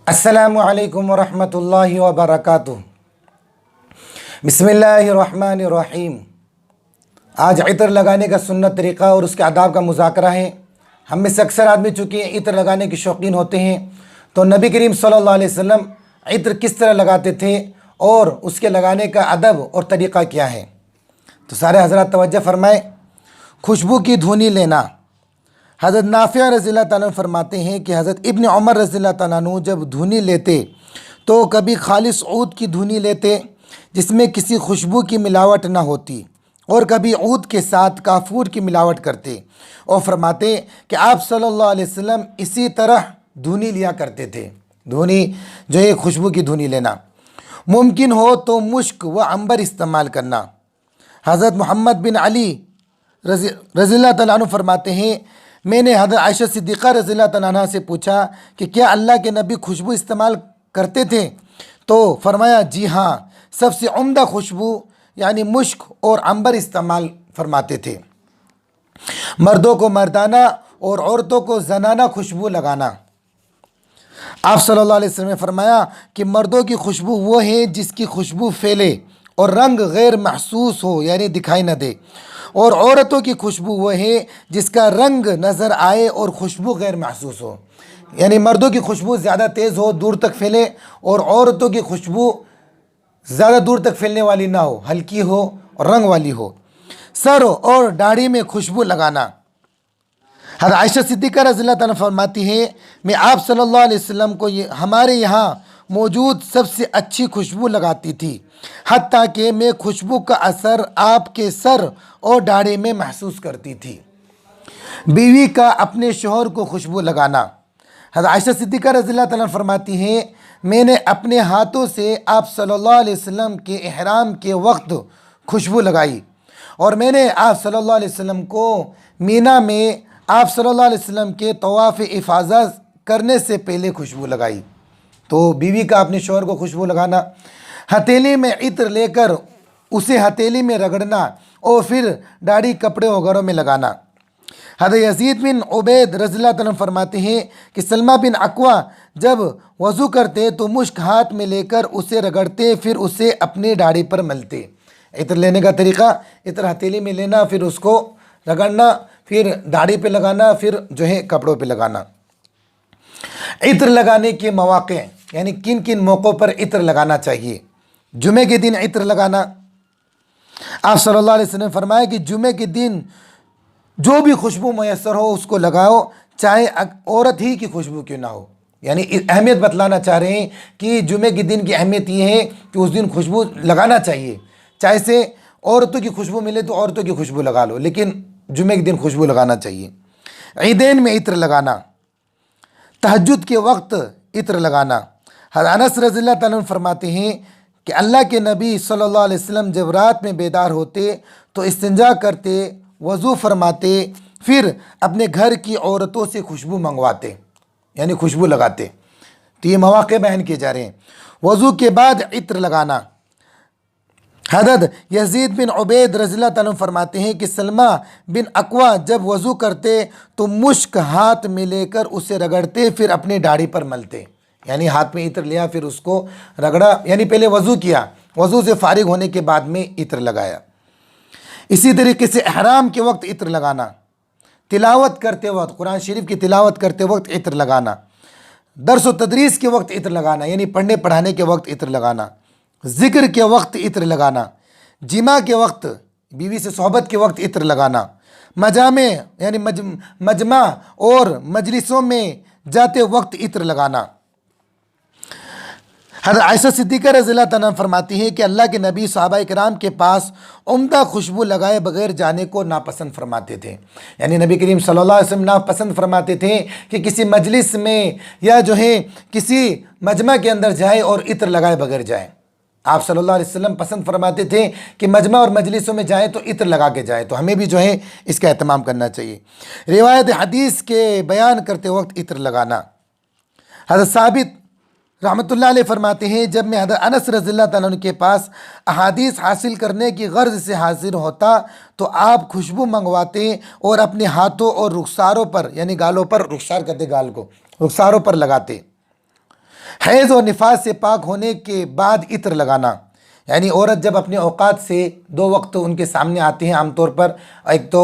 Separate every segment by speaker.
Speaker 1: السلام ورحمۃ اللہ وبرکاتہ۔ بسم اللہ الرحمن الرحیم۔ آج عطر لگانے کا سنت طریقہ اور اس کے آداب کا مذاکرہ ہے۔ ہم میں سے اکثر آدمی چونکہ عطر لگانے کے شوقین ہوتے ہیں، تو نبی کریم صلی اللہ علیہ وسلم عطر کس طرح لگاتے تھے اور اس کے لگانے کا ادب اور طریقہ کیا ہے، تو سارے حضرات توجہ فرمائیں۔ خوشبو کی دھونی لینا۔ حضرت نافع رضی اللہ تعالیٰ عنہ فرماتے ہیں کہ حضرت ابن عمر رضی اللہ تعالیٰ عنہ جب دھونی لیتے تو کبھی خالص عود کی دھونی لیتے جس میں کسی خوشبو کی ملاوٹ نہ ہوتی، اور کبھی عود کے ساتھ کافور کی ملاوٹ کرتے، اور فرماتے کہ آپ صلی اللہ علیہ وسلم اسی طرح دھونی لیا کرتے تھے۔ دھونی جو ہے خوشبو کی دھونی لینا۔ ممکن ہو تو مشک و عنبر استعمال کرنا۔ حضرت محمد بن علی رضی اللہ تعالیٰ عنہ فرماتے ہیں، میں نے حضرت عائشہ صدیقہ رضی اللہ تعالیٰ عنہ سے پوچھا کہ کیا اللہ کے نبی خوشبو استعمال کرتے تھے؟ تو فرمایا جی ہاں، سب سے عمدہ خوشبو یعنی مشک اور عنبر استعمال فرماتے تھے۔ مردوں کو مردانہ اور عورتوں کو زنانہ خوشبو لگانا۔ آپ صلی اللہ علیہ وسلم نے فرمایا کہ مردوں کی خوشبو وہ ہے جس کی خوشبو پھیلے اور رنگ غیر محسوس ہو یعنی دکھائی نہ دے، اور عورتوں کی خوشبو وہ ہے جس کا رنگ نظر آئے اور خوشبو غیر محسوس ہو، یعنی مردوں کی خوشبو زیادہ تیز ہو، دور تک پھیلے، اور عورتوں کی خوشبو زیادہ دور تک پھیلنے والی نہ ہو، ہلکی ہو اور رنگ والی ہو۔ سر اور داڑھی میں خوشبو لگانا۔ حضرت عائشہ صدیقہ رضی اللہ تعالیٰ فرماتی ہے، میں آپ صلی اللہ علیہ وسلم کو ہمارے یہاں موجود سب سے اچھی خوشبو لگاتی تھی، حتیٰ کہ میں خوشبو کا اثر آپ کے سر اور داڑھی میں محسوس کرتی تھی۔ بیوی کا اپنے شوہر کو خوشبو لگانا۔ حضرت عائشہ صدیقہ رضی اللہ تعالیٰ فرماتی ہیں، میں نے اپنے ہاتھوں سے آپ صلی اللہ علیہ وسلم کے احرام کے وقت خوشبو لگائی، اور میں نے آپ صلی اللہ علیہ وسلم کو مینا میں آپ صلی اللہ علیہ وسلم کے طواف افاضہ کرنے سے پہلے خوشبو لگائی۔ تو بیوی کا اپنے شوہر کو خوشبو لگانا۔ ہتھیلی میں عطر لے کر اسے ہتھیلی میں رگڑنا اور پھر داڑھی کپڑے وغیرہ میں لگانا۔ حضرت یزید بن عبید رضی اللہ تعالیٰ فرماتے ہیں کہ سلمہ بن اکوع جب وضو کرتے تو مشک ہاتھ میں لے کر اسے رگڑتے، پھر اسے اپنی داڑھی پر ملتے۔ عطر لینے کا طریقہ، عطر ہتھیلی میں لینا، پھر اس کو رگڑنا، پھر داڑھی پہ لگانا، پھر جو ہے کپڑوں پہ لگانا۔ عطر لگانے کے مواقع یعنی کن کن موقعوں پر عطر لگانا چاہیے۔ جمعے کے دن عطر لگانا۔ آپ صلی اللہ علیہ وسلم نے فرمایا کہ جمعے کے دن جو بھی خوشبو میسر ہو اس کو لگاؤ، چاہے عورت ہی کی خوشبو کیوں نہ ہو۔ یعنی اہمیت بتلانا چاہ رہے ہیں کہ جمعے کے دن کی اہمیت یہ ہے کہ اس دن خوشبو لگانا چاہیے، چاہے سے عورتوں کی خوشبو ملے تو عورتوں کی خوشبو لگا لو، لیکن جمعے کے دن خوشبو لگانا چاہیے۔ عیدین میں عطر لگانا۔ تہجد کے وقت عطر لگانا۔ حضرت انس رضی اللہ تعالیٰ عنہ فرماتے ہیں کہ اللہ کے نبی صلی اللہ علیہ وسلم جب رات میں بیدار ہوتے تو استنجا کرتے، وضو فرماتے، پھر اپنے گھر کی عورتوں سے خوشبو منگواتے یعنی خوشبو لگاتے۔ تو یہ مواقع بیان کیے جا رہے ہیں۔ وضو کے بعد عطر لگانا۔ حضرت یزید بن عبید رضی اللہ تعالیٰ عنہ فرماتے ہیں کہ سلمہ بن اکوع جب وضو کرتے تو مشک ہاتھ میں لے کر اسے رگڑتے، پھر اپنی داڑھی پر ملتے، یعنی ہاتھ میں عطر لیا پھر اس کو رگڑا، یعنی پہلے وضو کیا، وضو سے فارغ ہونے کے بعد میں عطر لگایا۔ اسی طریقے سے احرام کے وقت عطر لگانا۔ تلاوت کرتے وقت، قرآن شریف کی تلاوت کرتے وقت عطر لگانا۔ درس و تدریس کے وقت عطر لگانا یعنی پڑھنے پڑھانے کے وقت عطر لگانا۔ ذکر کے وقت عطر لگانا۔ جمعہ کے وقت، بیوی سے صحبت کے وقت عطر لگانا۔ مجامع یعنی مجمع اور مجلسوں میں جاتے وقت عطر لگانا۔ حضرت عائشہ صدیقہ رضی اللہ تعالیٰ فرماتی ہیں کہ اللہ کے نبی صحابہ کرام کے پاس عمدہ خوشبو لگائے بغیر جانے کو ناپسند فرماتے تھے، یعنی نبی کریم صلی اللہ علیہ وسلم ناپسند فرماتے تھے کہ کسی مجلس میں یا جو ہے کسی مجمع کے اندر جائے اور عطر لگائے بغیر جائے۔ آپ صلی اللہ علیہ وسلم پسند فرماتے تھے کہ مجمع اور مجلسوں میں جائیں تو عطر لگا کے جائیں، تو ہمیں بھی جو ہے اس کا اہتمام کرنا چاہیے۔ روایت حدیث کے بیان کرتے وقت عطر لگانا۔ حضرت ثابت رحمۃ اللہ علیہ فرماتے ہیں، جب میں حضرت انس رضی اللہ تعالیٰ عنہ کے پاس احادیث حاصل کرنے کی غرض سے حاضر ہوتا تو آپ خوشبو منگواتے اور اپنے ہاتھوں اور رخساروں پر یعنی گالوں پر، رخسار کہتے گال کو، رخساروں پر لگاتے۔ حیض اور نفاس سے پاک ہونے کے بعد عطر لگانا، یعنی عورت جب اپنے اوقات سے 2 وقت ان کے سامنے آتے ہیں عام طور پر، ایک تو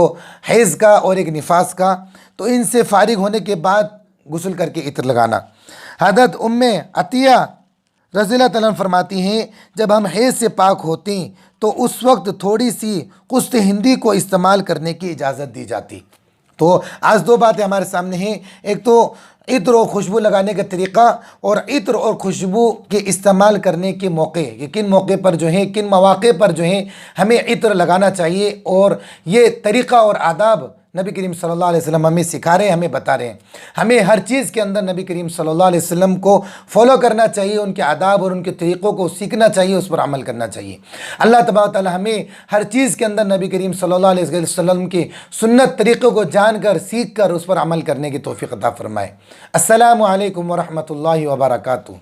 Speaker 1: حیض کا اور ایک نفاس کا، تو ان سے فارغ ہونے کے بعد غسل کر کے عطر لگانا۔ حضرت عطیہ رضی اللہ تعالیٰ عنہ فرماتی ہیں جب ہم حیض سے پاک ہوتے ہیں تو اس وقت تھوڑی سی قسط ہندی کو استعمال کرنے کی اجازت دی جاتی۔ تو آج 2 باتیں ہمارے سامنے ہیں، ایک تو عطر اور خوشبو لگانے کا طریقہ، اور عطر اور خوشبو کے استعمال کرنے کے موقع، کہ کن موقع پر جو ہیں، کن مواقع پر جو ہیں ہمیں عطر لگانا چاہیے، اور یہ طریقہ اور آداب نبی کریم صلی اللہ علیہ وسلم ہمیں سکھا رہے ہیں، ہمیں بتا رہے ہیں۔ ہمیں ہر چیز کے اندر نبی کریم صلی اللہ علیہ وسلم کو فالو کرنا چاہیے، ان کے آداب اور ان کے طریقوں کو سیکھنا چاہیے، اس پر عمل کرنا چاہیے۔ اللہ تبارک و تعالی ہمیں ہر چیز کے اندر نبی کریم صلی اللہ علیہ وسلم کی سنت طریقوں کو جان کر، سیکھ کر اس پر عمل کرنے کی توفیق عطا فرمائے۔ السلام علیکم ورحمۃ اللہ وبرکاتہ۔